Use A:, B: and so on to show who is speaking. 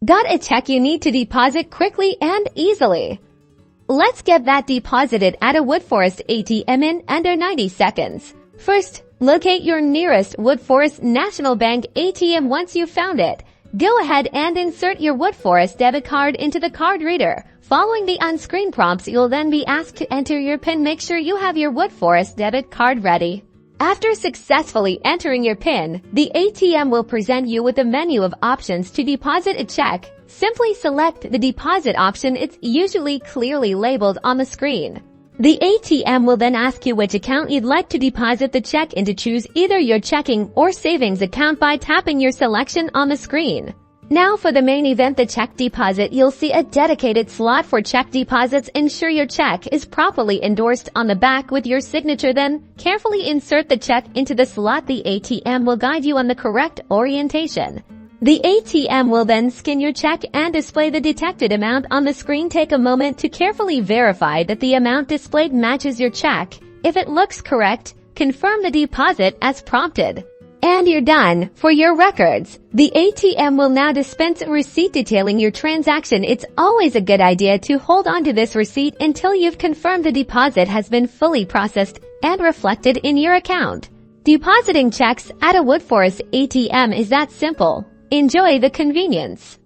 A: Got a check you need to deposit quickly and easily? Let's get that deposited at a Woodforest ATM in under 90 seconds. First, locate your nearest Woodforest National Bank ATM. Once you've found it, go ahead and insert your Woodforest debit card into the card reader. Following the on-screen prompts, you'll then be asked to enter your PIN. Make sure you have your Woodforest debit card ready. After successfully entering your PIN, the ATM will present you with a menu of options to deposit a check. Simply select the deposit option. It's usually clearly labeled on the screen. The ATM will then ask you which account you'd like to deposit the check into. Choose either your checking or savings account by tapping your selection on the screen. Now for the main event, the check deposit. You'll see a dedicated slot for check deposits. Ensure your check is properly endorsed on the back with your signature. Then carefully insert the check into the slot. The ATM will guide you on the correct orientation. The ATM will then scan your check and display the detected amount on the screen. Take a moment to carefully verify that the amount displayed matches your check. If it looks correct, confirm the deposit as prompted. And you're done. For your records, the ATM will now dispense a receipt detailing your transaction. It's always a good idea to hold on to this receipt until you've confirmed the deposit has been fully processed and reflected in your account. Depositing checks at a Woodforest ATM is that simple. Enjoy the convenience.